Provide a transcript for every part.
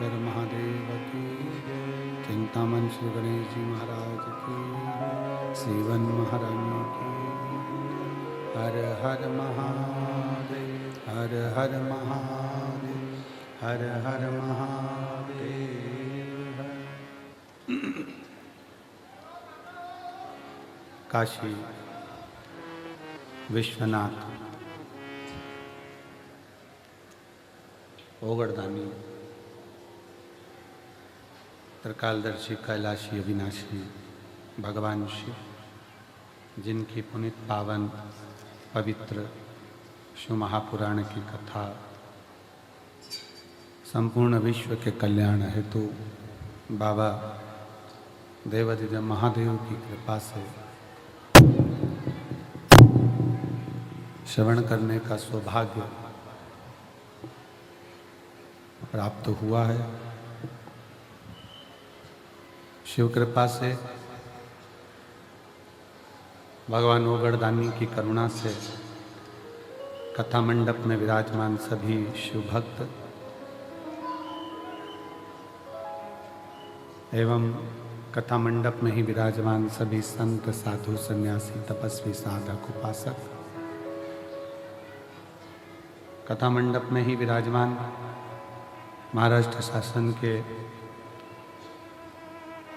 हर महादेव की चिंतामन श्री गणेश जी महाराज की श्रीवन महारानी की हर हर महादेव हर हर महादेव हर हर महादेव। काशी विश्वनाथ ओगड़दानी त्रिकालदर्शी कैलाशी अविनाशी भगवान शिव, जिनकी पुनित पावन पवित्र शिव महापुराण की कथा संपूर्ण विश्व के कल्याण हेतु बाबा देवाधिदेव महादेव की कृपा से श्रवण करने का सौभाग्य प्राप्त हुआ है। शिव कृपा से, भगवान ओगड़दानी की करुणा से कथा मंडप में विराजमान सभी शिव भक्त एवं कथा मंडप में ही विराजमान सभी संत साधु सन्यासी तपस्वी साधक उपासक, कथा मंडप में ही विराजमान महाराष्ट्र शासन के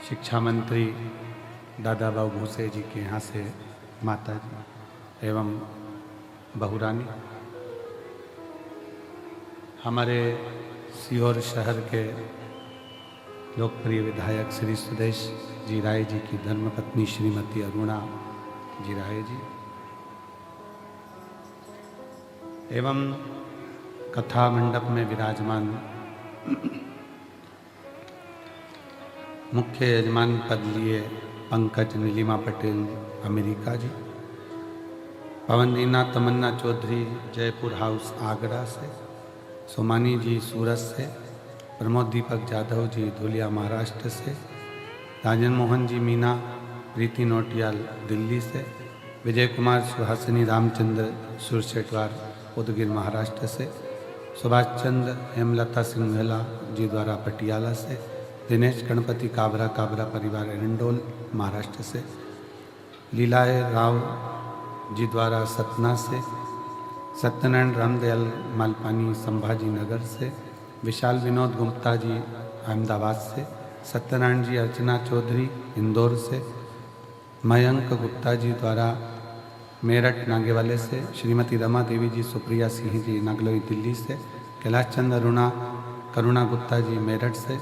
शिक्षा मंत्री दादा बाबू भूसे जी के यहाँ से माता जी एवं बहुरानी, हमारे सीहोर शहर के लोकप्रिय विधायक श्री सुदेश जी राय जी की धर्मपत्नी श्रीमती अरुणा जी राय जी एवं कथा मंडप में विराजमान मुख्य यजमान पद लिए पंकज नीलिमा पटेल अमेरिका जी, पवन नीना तमन्ना चौधरी जयपुर हाउस आगरा से, सोमानी जी सूरत से, प्रमोद दीपक जाधव जी धुलिया महाराष्ट्र से, राजन मोहन जी मीना प्रीति नोटियाल दिल्ली से, विजय कुमार सुहासिनी रामचंद्र सुरसेटवार उदगिर महाराष्ट्र से, सुभाष चंद्र हेमलता सिंह मेहला जी द्वारा पटियाला से, दिनेश गणपति काबरा परिवार एरंडोल महाराष्ट्र से, लीलाए राव जी द्वारा सतना से, सत्यनारायण रामदयाल मालपानी संभाजी नगर से, विशाल विनोद गुप्ता जी अहमदाबाद से, सत्यनारायण जी अर्चना चौधरी इंदौर से, मयंक गुप्ता जी द्वारा मेरठ नागेवाले से, श्रीमती रमा देवी जी सुप्रिया सिंह जी नागलोई दिल्ली से, कैलाश चंद अरुणा करुणा गुप्ता जी मेरठ से,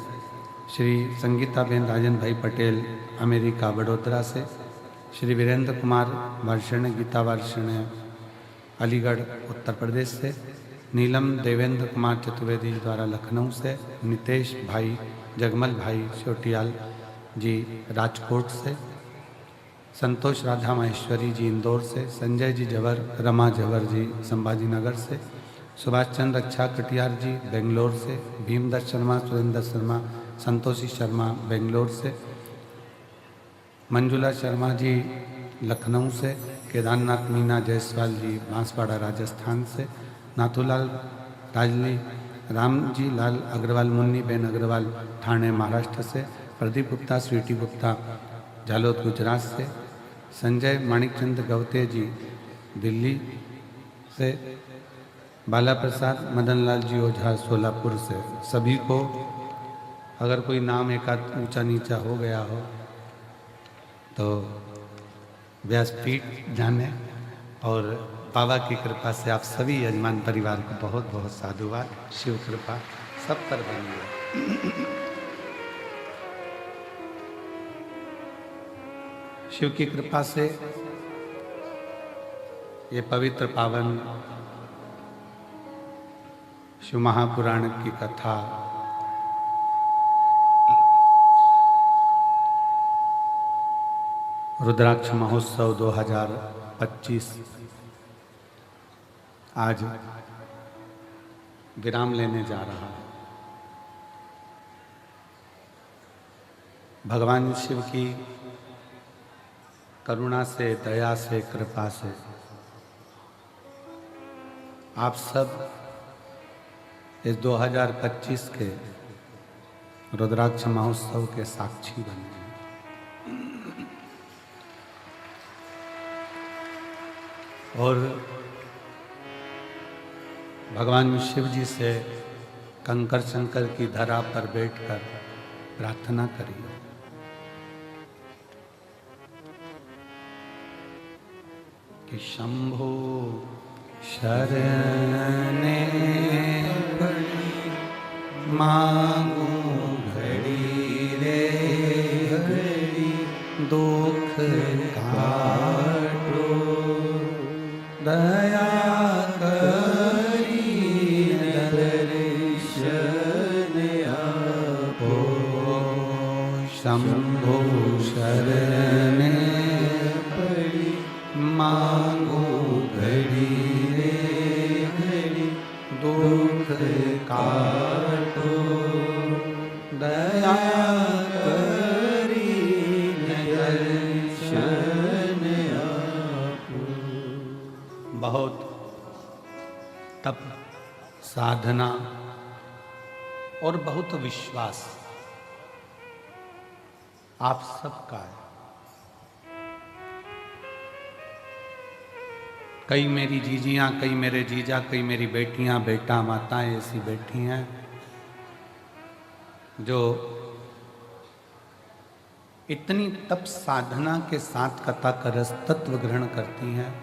श्री संगीता बेन राजन भाई पटेल अमेरिका बड़ोदरा से, श्री वीरेंद्र कुमार वर्षण गीता वर्षण अलीगढ़ उत्तर प्रदेश से, नीलम देवेंद्र कुमार चतुर्वेदी द्वारा लखनऊ से, नितेश भाई जगमल भाई चोटियाल जी राजकोट से, संतोष राधा महेश्वरी जी इंदौर से, संजय जी जवर रमा जवर जी संभाजी नगर से, सुभाष चंद्र अच्छा कटियार जी बेंगलोर से, भीमदत्त शर्मा सुरेंद्र शर्मा संतोषी शर्मा बेंगलोर से, मंजुला शर्मा जी लखनऊ से, केदारनाथ मीना जायसवाल जी बांसवाड़ा राजस्थान से, नाथूलाल राजली राम जी लाल अग्रवाल मुन्नी बेन अग्रवाल ठाणे महाराष्ट्र से, प्रदीप गुप्ता स्वीटी गुप्ता झालोद गुजरात से, संजय माणिकचंद गवते जी दिल्ली से, बाला प्रसाद मदनलाल जी ओझा सोलापुर से। सभी को अगर कोई नाम एक आध ऊंचा नीचा हो गया हो तो व्यासपीठ जाने, और बाबा की कृपा से आप सभी यजमान परिवार को बहुत बहुत साधुवाद। शिव कृपा सब पर बनी है। शिव की कृपा से ये पवित्र पावन शिव महापुराण की कथा रुद्राक्ष महोत्सव 2025 आज विराम लेने जा रहा है। भगवान शिव की करुणा से, दया से, कृपा से आप सब इस 2025 के रुद्राक्ष महोत्सव के साक्षी बने। और भगवान शिव जी से कंकर शंकर की धरा पर बैठकर प्रार्थना करिए। कि शंभो शरणे पड़ी मांगू घड़ी रे घड़ी दुख काटो दया करी दर्शन आपो। शंभो शरणे पड़ी मांगो घड़ी रे घड़ी दुख काटो दया करी दर्शन आपो। बहुत तप, साधना और बहुत विश्वास आप सबका है। कई मेरी जीजियाँ, कई मेरे जीजा, कई मेरी बेटियाँ, बेटा, माताएं ऐसी बैठी हैं जो इतनी तप साधना के साथ कथा का रस तत्व ग्रहण करती हैं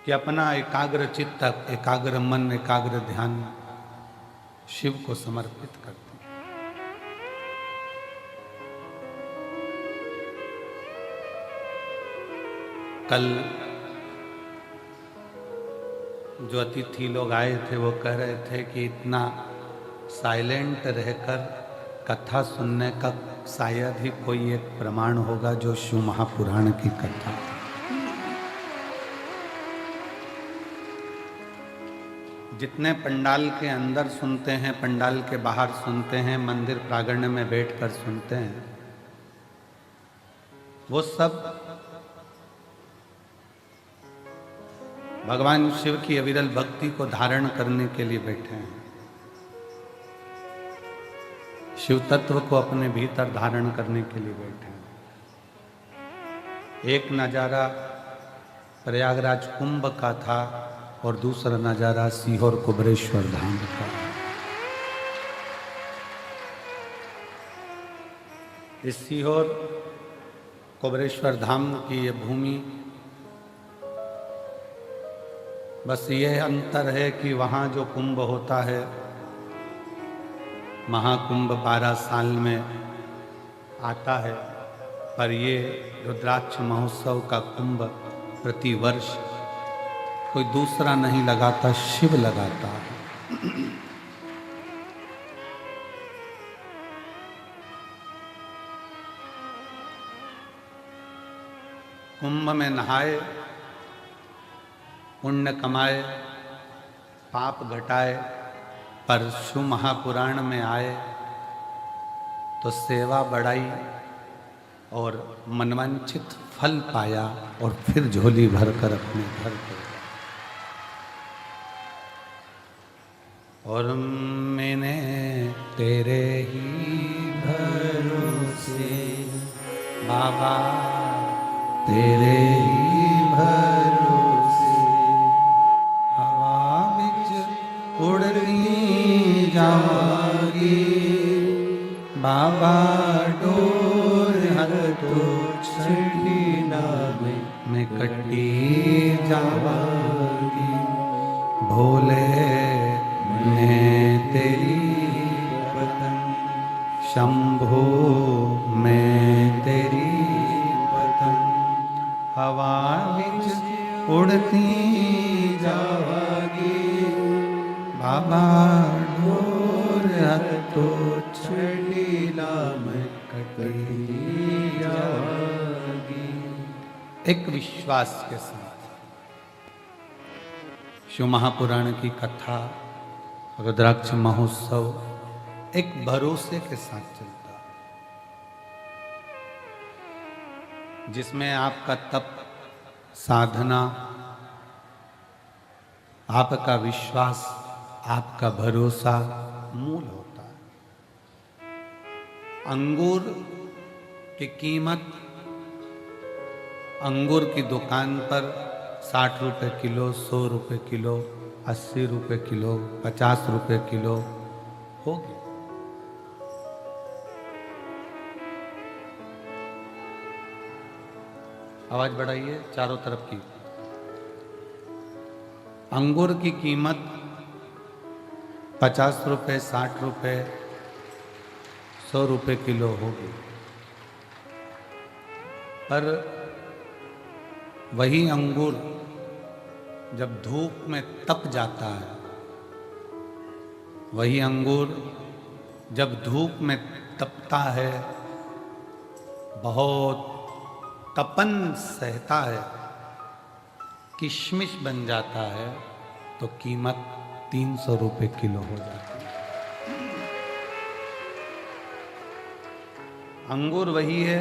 कि अपना एकाग्र चित्त, एकाग्र मन, एकाग्र ध्यान शिव को समर्पित करती हैं। कल जो अतिथि लोग आए थे वो कह रहे थे कि इतना साइलेंट रहकर कथा सुनने का शायद ही कोई एक प्रमाण होगा जो शिव महापुराण की कथा। जितने पंडाल के अंदर सुनते हैं, पंडाल के बाहर सुनते हैं, मंदिर प्रांगण में बैठकर सुनते हैं, वो सब भगवान शिव की अविरल भक्ति को धारण करने के लिए बैठे हैं। शिव तत्व को अपने भीतर धारण करने के लिए बैठे हैं। एक नजारा प्रयागराज कुंभ का था और दूसरा नजारा सीहोर कुबरेश्वर धाम का। इस सीहोर कुबरेश्वर धाम की ये भूमि, बस ये अंतर है कि वहाँ जो कुंभ होता है, महाकुंभ 12 साल में आता है, पर ये रुद्राक्ष महोत्सव का कुंभ प्रतिवर्ष कोई दूसरा नहीं लगाता, शिव लगाता है। कुंभ में नहाए, पुण्य कमाए, पाप घटाए, पर शिव महापुराण में आए तो सेवा बढ़ाई और मनवांछित फल पाया और फिर झोली भरकर अपने घर गए। और मैंने तेरे ही भरोसे बाबा, तेरे ही भरोसे हवा बिच उड़ती जावागी बाबा, डोर हर तो छड़ी ना में कटी जावागी। भोले मैं तेरी पतंग, शंभो मैं तेरी पतंग, हवा बिच उड़ती जावागी बाबा, डोर तो छड़ीला में कटी जावागी। एक विश्वास के साथ शिव महापुराण की कथा, रुद्राक्ष महोत्सव एक भरोसे के साथ चलता है, जिसमें आपका तप, साधना, आपका विश्वास आपका भरोसा मूल होता है। अंगूर की कीमत अंगूर की दुकान पर 60 रुपए किलो, 100 रुपए किलो, 80 रुपए किलो, 50 रुपए किलो होगी। आवाज बढ़ाइए चारों तरफ की। अंगूर की कीमत 50 रुपए, 60 रुपए, 100 रुपए किलो होगी, पर वही अंगूर जब धूप में तप जाता है, वही अंगूर जब धूप में तपता है, बहुत तपन सहता है, किशमिश बन जाता है, तो कीमत 300 रुपए किलो हो जाती है। अंगूर वही है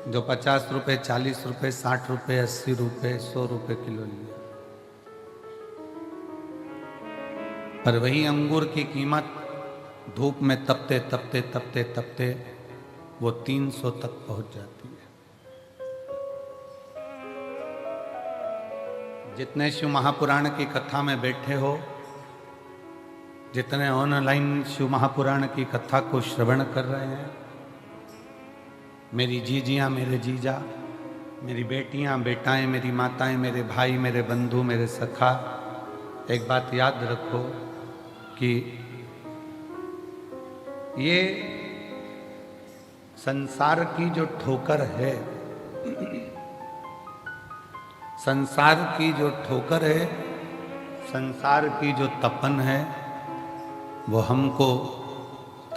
जो 50 रुपए, 40 रुपए, 60 रुपए, 80 रुपए, 100 रुपए किलो लिया, पर वही अंगूर की कीमत धूप में तपते तपते तपते तपते वो 300 तक पहुंच जाती है। जितने शिव महापुराण की कथा में बैठे हो, जितने ऑनलाइन शिव महापुराण की कथा को श्रवण कर रहे हैं, मेरी जीजियाँ, मेरे जीजा, मेरी बेटियाँ, बेटाएं, मेरी माताएं, मेरे भाई, मेरे बंधु, मेरे सखा, एक बात याद रखो कि ये संसार की जो ठोकर है, संसार की जो ठोकर है, संसार की जो तपन है, वो हमको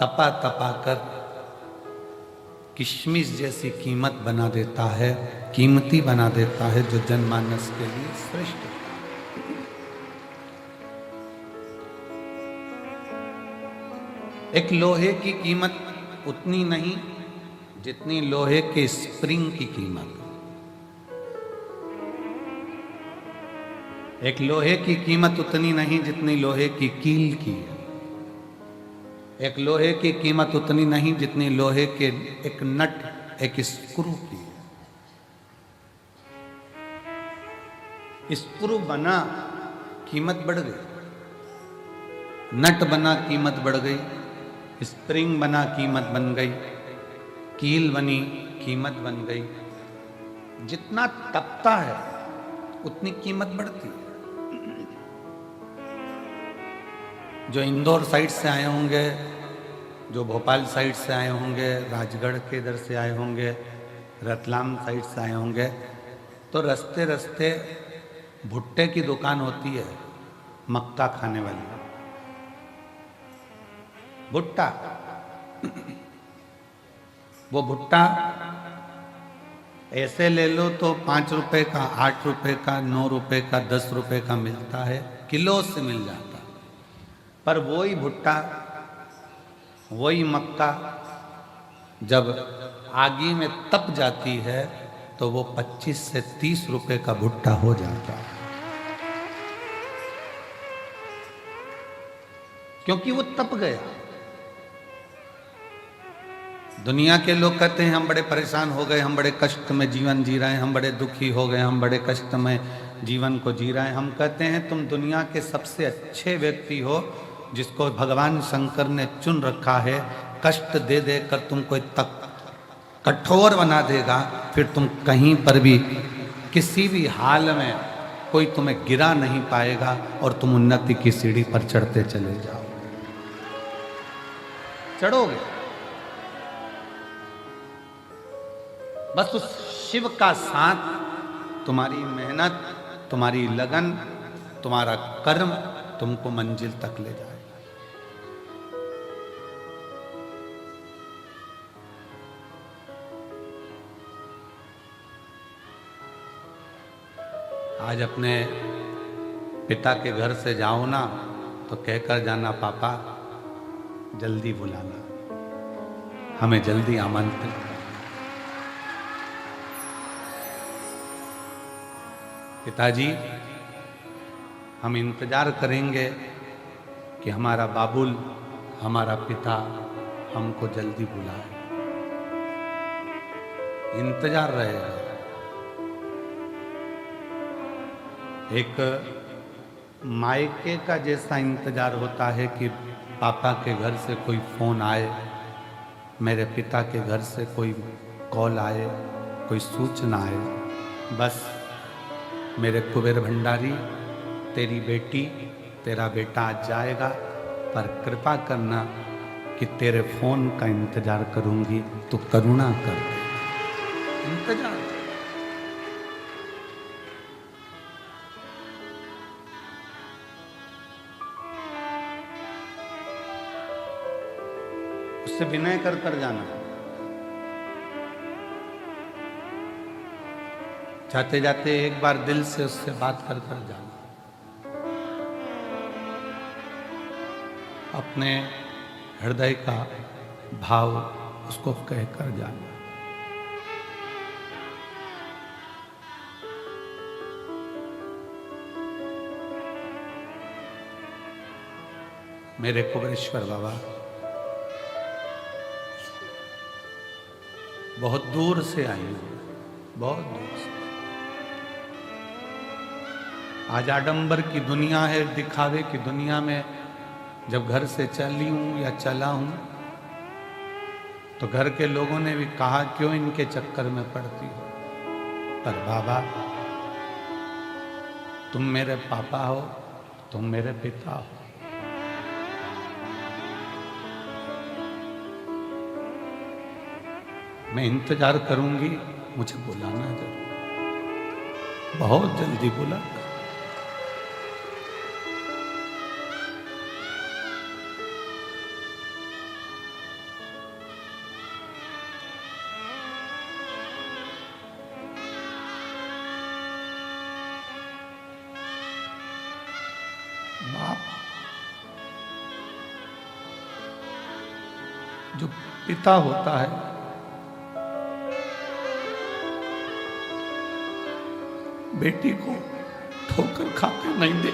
तपा तपा कर किशमिश जैसी कीमत बना देता है, कीमती बना देता है, जो जनमानस के लिए श्रेष्ठ है। एक लोहे की कीमत उतनी नहीं जितनी लोहे के स्प्रिंग की कीमत। एक लोहे की कीमत उतनी नहीं जितनी लोहे की कील की है। एक लोहे की कीमत उतनी नहीं जितनी लोहे के एक नट, एक स्क्रू की है। स्क्रू बना, कीमत बढ़ गई, नट बना, कीमत बढ़ गई, स्प्रिंग बना, कीमत बन गई, कील बनी, कीमत बन गई। जितना तपता है उतनी कीमत बढ़ती है। जो इंदौर साइड से आए होंगे, जो भोपाल साइड से आए होंगे, राजगढ़ के इधर से आए होंगे, रतलाम साइड से आए होंगे, तो रास्ते रास्ते भुट्टे की दुकान होती है, मक्का खाने वाली भुट्टा। वो भुट्टा ऐसे ले लो तो 5 रुपए का, 8 रुपए का, 9 रुपए का, 10 रुपए का मिलता है, किलो से मिल जाता। पर वही भुट्टा, वही मक्का जब आगी में तप जाती है तो वो 25 से 30 रुपए का भुट्टा हो जाता है, क्योंकि वो तप गया। दुनिया के लोग कहते हैं हम बड़े परेशान हो गए, हम बड़े कष्ट में जीवन जी रहे हैं, हम बड़े दुखी हो गए, हम बड़े कष्ट में जीवन को जी रहे हैं। हम कहते हैं तुम दुनिया के सबसे अच्छे व्यक्ति हो, जिसको भगवान शंकर ने चुन रखा है। कष्ट दे दे कर तुमको तक कठोर बना देगा, फिर तुम कहीं पर भी किसी भी हाल में कोई तुम्हें गिरा नहीं पाएगा और तुम उन्नति की सीढ़ी पर चढ़ते चले जाओ, चढ़ोगे। बस उस शिव का साथ, तुम्हारी मेहनत, तुम्हारी लगन, तुम्हारा कर्म तुमको मंजिल तक ले जाएगा। आज अपने पिता के घर से जाओ ना तो कहकर जाना, पापा जल्दी बुलाना, हमें जल्दी आमंत्रित। पिताजी हम इंतजार करेंगे कि हमारा बाबुल, हमारा पिता हमको जल्दी बुलाए, इंतजार रहे हैं। एक मायके का जैसा इंतजार होता है कि पापा के घर से कोई फोन आए, मेरे पिता के घर से कोई कॉल आए, कोई सूचना आए, बस मेरे कुबेर भंडारी, तेरी बेटी, तेरा बेटा आज जाएगा, पर कृपा करना कि तेरे फोन का इंतजार करूंगी, तो करुणा कर दे। इंतजार उससे विनय कर कर जाना, जाते जाते एक बार दिल से उससे बात कर कर जाना, अपने हृदय का भाव उसको कह कर जाना। मेरे कुबेरेश्वर बाबा बहुत दूर से आई हूं, बहुत दूर से। आज आडंबर की दुनिया है, दिखावे की दुनिया में जब घर से चली हूं या चला हूं, तो घर के लोगों ने भी कहा क्यों इनके चक्कर में पड़ती हो, पर बाबा तुम मेरे पापा हो, तुम मेरे पिता हो। मैं इंतजार करूंगी, मुझे बुलाना जरूर, बहुत जल्दी बुला। बाप जो पिता होता है, बेटी को ठोकर खाकर नहीं दे।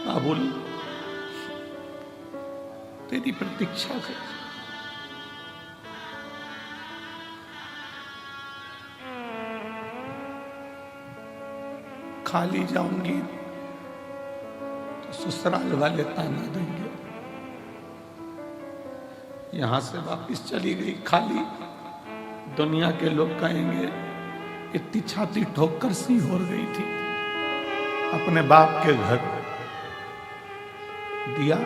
बाबुल तेरी प्रतीक्षा से खाली जाऊंगी तो ससुराल वाले ताना देंगे, यहां से वापिस चली गई खाली, दुनिया के लोग कहेंगे इतनी छाती ठोक कर सी हो गई थी, अपने बाप के घर दिया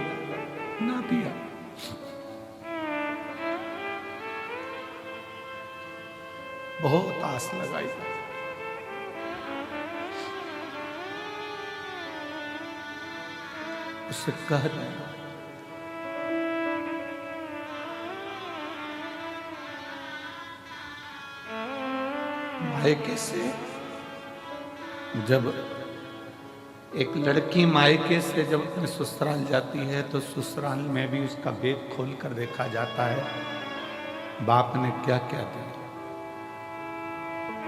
ना दिया। बहुत आस लगाई, उससे कह रहे मायके से, जब एक लड़की मायके से जब अपने ससुराल जाती है तो ससुराल में भी उसका बेग खोल कर देखा जाता है, बाप ने क्या क्या दिया।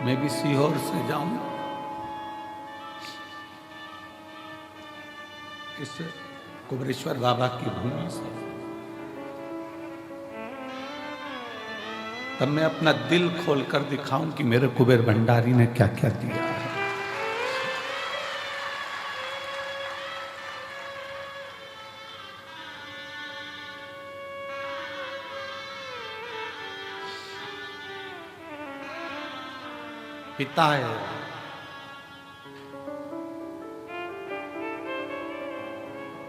मैं भी सीहोर से जाऊं, इस कुबेरेश्वर बाबा की भूमि से, तब मैं अपना दिल खोल कर दिखाऊं कि मेरे कुबेर भंडारी ने क्या क्या दिया है। पिता है,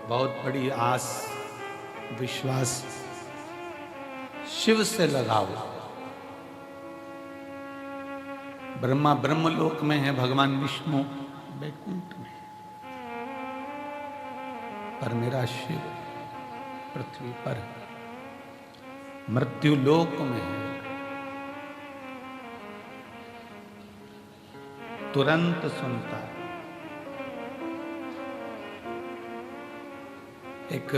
बहुत बड़ी आस विश्वास शिव से लगाओ। ब्रह्मा ब्रह्मलोक में है, भगवान विष्णु वैकुंठ में, पर मेरा शिव पृथ्वी पर मृत्यु लोक में है, तुरंत सुनता है। एक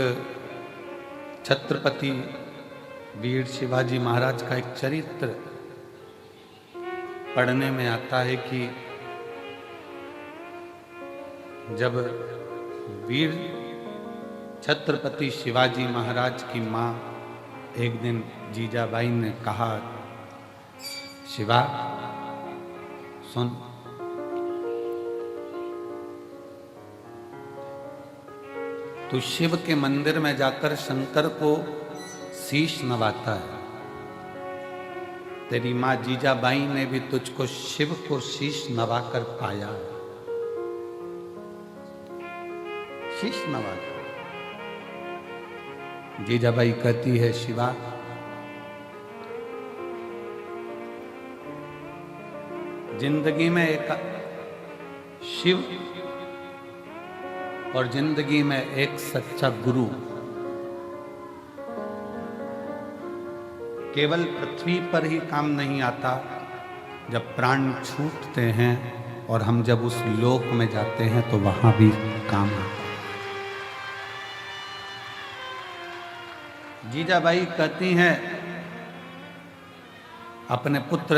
छत्रपति वीर शिवाजी महाराज का एक चरित्र पढ़ने में आता है कि जब वीर छत्रपति शिवाजी महाराज की माँ एक दिन जीजाबाई ने कहा, शिवा सुन, तू शिव के मंदिर में जाकर शंकर को शीश नवाता है। तेरी माँ जीजाबाई ने भी तुझको शिव को शीश नवाकर पाया है। शीश नवाकर जीजाबाई कहती है, शिवा जिंदगी में एक शिव और जिंदगी में एक सच्चा गुरु केवल पृथ्वी पर ही काम नहीं आता, जब प्राण छूटते हैं और हम जब उस लोक में जाते हैं तो वहां भी काम आता है। जीजाबाई कहती हैं अपने पुत्र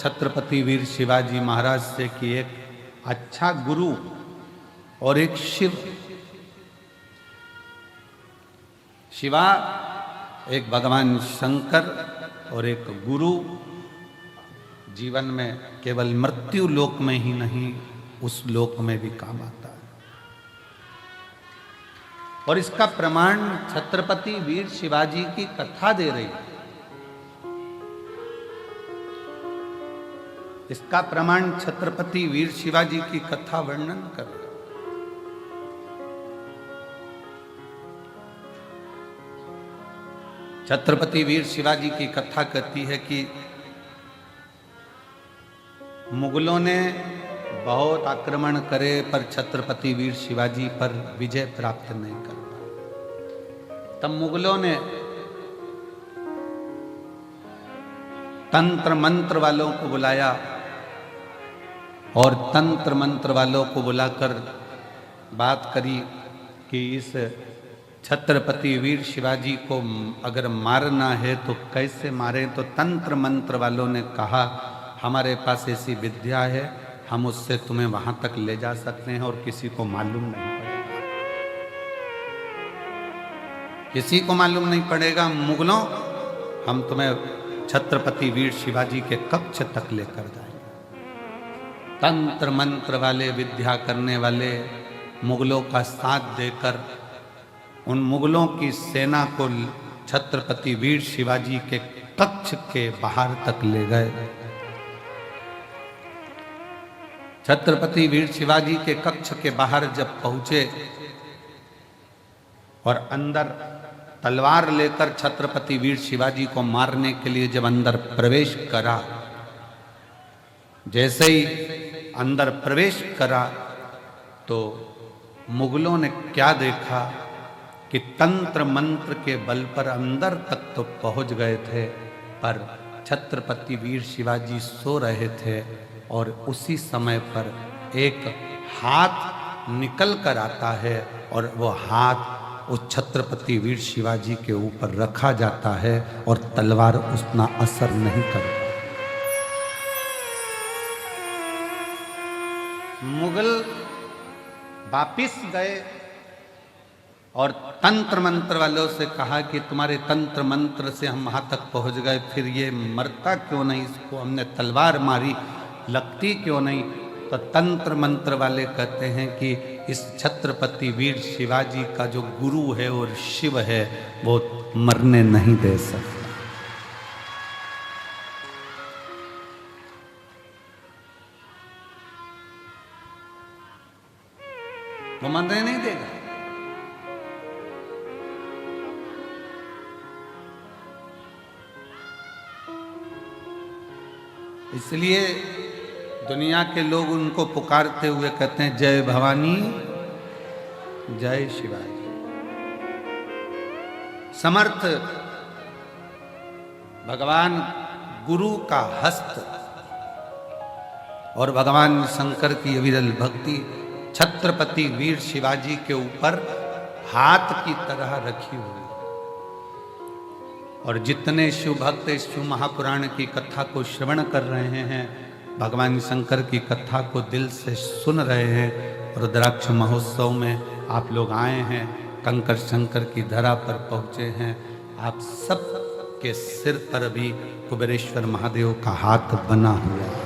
छत्रपति वीर शिवाजी महाराज से कि एक अच्छा गुरु और एक शिव, शिवा एक भगवान शंकर और एक गुरु जीवन में केवल मृत्यु लोक में ही नहीं, उस लोक में भी काम आता है। और इसका प्रमाण छत्रपति वीर शिवाजी की कथा दे रही है। इसका प्रमाण छत्रपति वीर शिवाजी की कथा वर्णन कर रही है। छत्रपति वीर शिवाजी की कथा कहती है कि मुगलों ने बहुत आक्रमण करे पर छत्रपति वीर शिवाजी पर विजय प्राप्त नहीं कर पाए। तब मुगलों ने तंत्र मंत्र वालों को बुलाया और तंत्र मंत्र वालों को बुलाकर बात करी कि इस छत्रपति वीर शिवाजी को अगर मारना है तो कैसे मारें। तो तंत्र मंत्र वालों ने कहा, हमारे पास ऐसी विद्या है, हम उससे तुम्हें वहां तक ले जा सकते हैं और किसी को मालूम नहीं पड़ेगा। किसी को मालूम नहीं पड़ेगा। मुगलों, हम तुम्हें छत्रपति वीर शिवाजी के कक्ष तक लेकर जाएंगे। तंत्र मंत्र वाले, विद्या करने वाले मुगलों का साथ देकर उन मुगलों की सेना को छत्रपति वीर शिवाजी के कक्ष के बाहर तक ले गए। छत्रपति वीर शिवाजी के कक्ष के बाहर जब पहुंचे और अंदर तलवार लेकर छत्रपति वीर शिवाजी को मारने के लिए जब अंदर प्रवेश करा, जैसे ही अंदर प्रवेश करा तो मुगलों ने क्या देखा कि तंत्र मंत्र के बल पर अंदर तक तो पहुंच गए थे, पर छत्रपति वीर शिवाजी सो रहे थे और उसी समय पर एक हाथ निकल कर आता है और वो हाथ उस छत्रपति वीर शिवाजी के ऊपर रखा जाता है और तलवार उतना असर नहीं करता। मुगल वापिस गए और तंत्र मंत्र वालों से कहा कि तुम्हारे तंत्र मंत्र से हम वहां तक पहुंच गए, फिर ये मरता क्यों नहीं, इसको हमने तलवार मारी, लगती क्यों नहीं। तो तंत्र मंत्र वाले कहते हैं कि इस छत्रपति वीर शिवाजी का जो गुरु है और शिव है वो मरने नहीं दे सकता। वो मरने नहीं देगा। इसलिए दुनिया के लोग उनको पुकारते हुए कहते हैं, जय भवानी जय शिवाजी। समर्थ भगवान गुरु का हस्त और भगवान शंकर की अविरल भक्ति छत्रपति वीर शिवाजी के ऊपर हाथ की तरह रखी हुई। और जितने शिव भक्त इस शिव महापुराण की कथा को श्रवण कर रहे हैं, भगवान शंकर की कथा को दिल से सुन रहे हैं, रुद्राक्ष महोत्सव में आप लोग आए हैं, कंकर शंकर की धरा पर पहुँचे हैं, आप सब के सिर पर भी कुबेरेश्वर महादेव का हाथ बना हुआ है,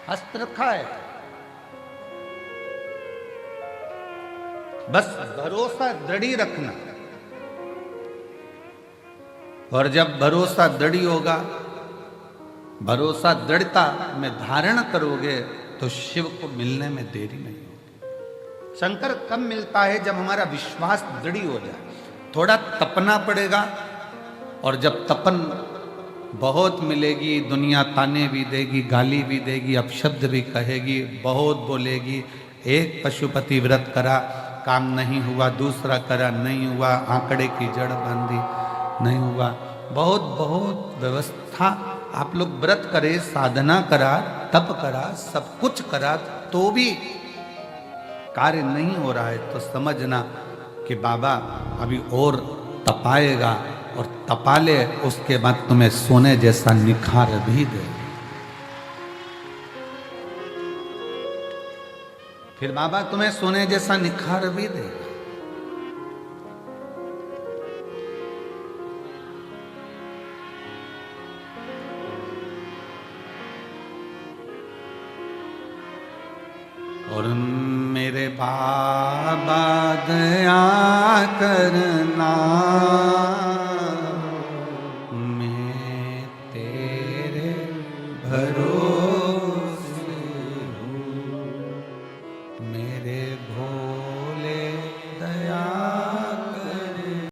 हस्त रखा है। बस भरोसा दृढ़ रखना, और जब भरोसा दृढ़ होगा, भरोसा दृढ़ता में धारण करोगे तो शिव को मिलने में देरी नहीं होगी। शंकर कब मिलता है? जब हमारा विश्वास दृढ़ हो जाए। थोड़ा तपना पड़ेगा, और जब तपन बहुत मिलेगी, दुनिया ताने भी देगी, गाली भी देगी, अपशब्द भी कहेगी, बहुत बोलेगी। एक पशुपति व्रत करा, काम नहीं हुआ, दूसरा करा, नहीं हुआ, आंकड़े की जड़ बांधी, नहीं हुआ। बहुत बहुत व्यवस्था, आप लोग व्रत करे, साधना करा, तप करा, सब कुछ करा, तो भी कार्य नहीं हो रहा है, तो समझना कि बाबा अभी और तपाएगा, और तपा ले, उसके बाद तुम्हें सोने जैसा निखार भी दे। फिर बाबा तुम्हें सोने जैसा निखार भी देगा। और मेरे बाबा दया करना,